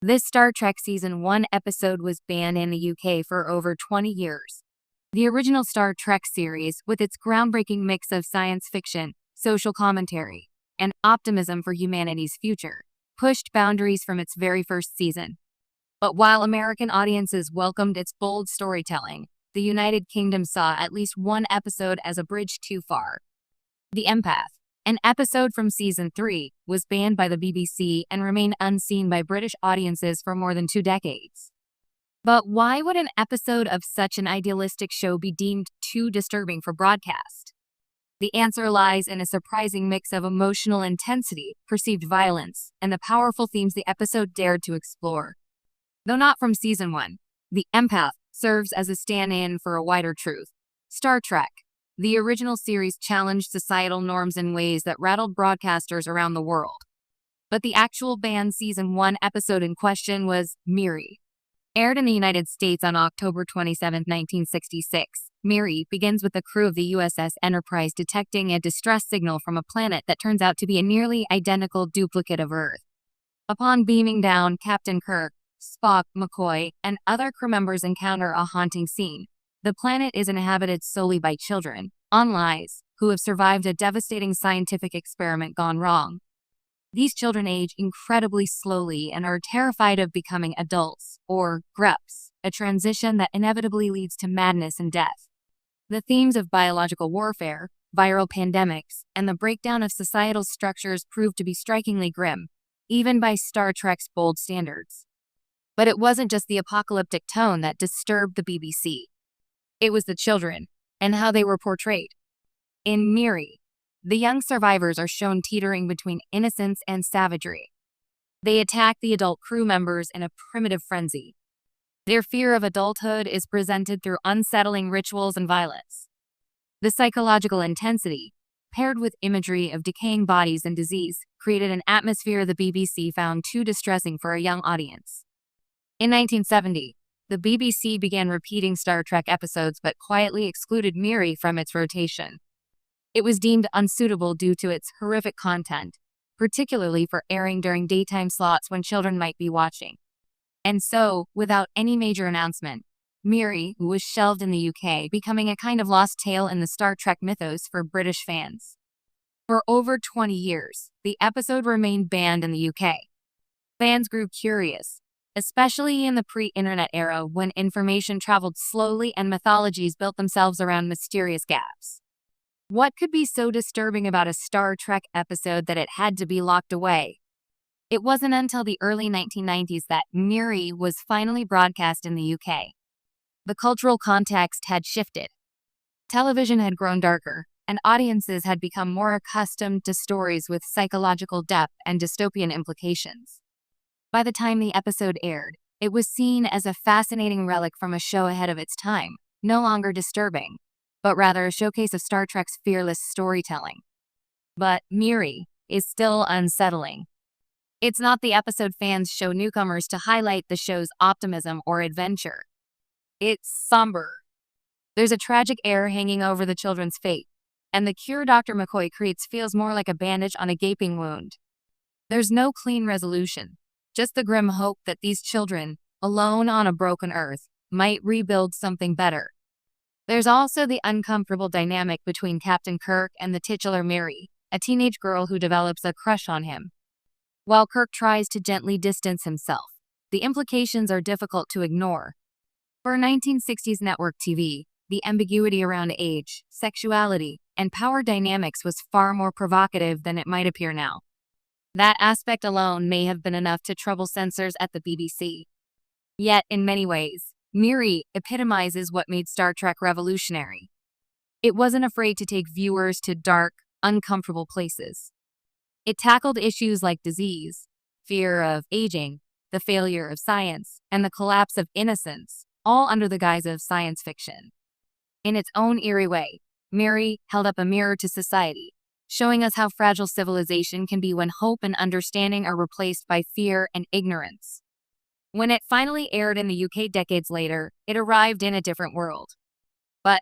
This Star Trek Season 1 episode was banned in the UK for over 20 years. The original Star Trek series, with its groundbreaking mix of science fiction, social commentary, and optimism for humanity's future, pushed boundaries from its very first season. But while American audiences welcomed its bold storytelling, the United Kingdom saw at least one episode as a bridge too far. The Empath, an episode from Season 3, was banned by the BBC and remained unseen by British audiences for more than 2 decades. But why would an episode of such an idealistic show be deemed too disturbing for broadcast? The answer lies in a surprising mix of emotional intensity, perceived violence, and the powerful themes the episode dared to explore. Though not from Season 1, The Empath serves as a stand-in for a wider truth. Star Trek, the original series, challenged societal norms in ways that rattled broadcasters around the world. But the actual banned Season 1 episode in question was Miri. Aired in the United States on October 27, 1966, Miri begins with the crew of the USS Enterprise detecting a distress signal from a planet that turns out to be a nearly identical duplicate of Earth. Upon beaming down, Captain Kirk, Spock, McCoy, and other crew members encounter a haunting scene. The planet is inhabited solely by children, unlies, who have survived a devastating scientific experiment gone wrong. These children age incredibly slowly and are terrified of becoming adults, or grups, a transition that inevitably leads to madness and death. The themes of biological warfare, viral pandemics, and the breakdown of societal structures prove to be strikingly grim, even by Star Trek's bold standards. But it wasn't just the apocalyptic tone that disturbed the BBC. It was the children, and how they were portrayed. In Miri, the young survivors are shown teetering between innocence and savagery. They attack the adult crew members in a primitive frenzy. Their fear of adulthood is presented through unsettling rituals and violence. The psychological intensity, paired with imagery of decaying bodies and disease, created an atmosphere the BBC found too distressing for a young audience. In 1970, the BBC began repeating Star Trek episodes but quietly excluded Miri from its rotation. It was deemed unsuitable due to its horrific content, particularly for airing during daytime slots when children might be watching. And so, without any major announcement, Miri was shelved in the UK, becoming a kind of lost tale in the Star Trek mythos for British fans. For over 20 years, the episode remained banned in the UK. Fans grew curious, especially in the pre-internet era when information traveled slowly and mythologies built themselves around mysterious gaps. What could be so disturbing about a Star Trek episode that it had to be locked away? It wasn't until the early 1990s that Miri was finally broadcast in the UK. The cultural context had shifted. Television had grown darker, and audiences had become more accustomed to stories with psychological depth and dystopian implications. By the time the episode aired, it was seen as a fascinating relic from a show ahead of its time, no longer disturbing, but rather a showcase of Star Trek's fearless storytelling. But Miri is still unsettling. It's not the episode fans show newcomers to highlight the show's optimism or adventure. It's somber. There's a tragic air hanging over the children's fate, and the cure Dr. McCoy creates feels more like a bandage on a gaping wound. There's no clean resolution, just the grim hope that these children, alone on a broken Earth, might rebuild something better. There's also the uncomfortable dynamic between Captain Kirk and the titular Miri, a teenage girl who develops a crush on him. While Kirk tries to gently distance himself, the implications are difficult to ignore. For 1960s network TV, the ambiguity around age, sexuality, and power dynamics was far more provocative than it might appear now. That aspect alone may have been enough to trouble censors at the BBC. Yet, in many ways, Miri epitomizes what made Star Trek revolutionary. It wasn't afraid to take viewers to dark, uncomfortable places. It tackled issues like disease, fear of aging, the failure of science, and the collapse of innocence, all under the guise of science fiction. In its own eerie way, Miri held up a mirror to society, showing us how fragile civilization can be when hope and understanding are replaced by fear and ignorance. When it finally aired in the UK decades later, it arrived in a different world. But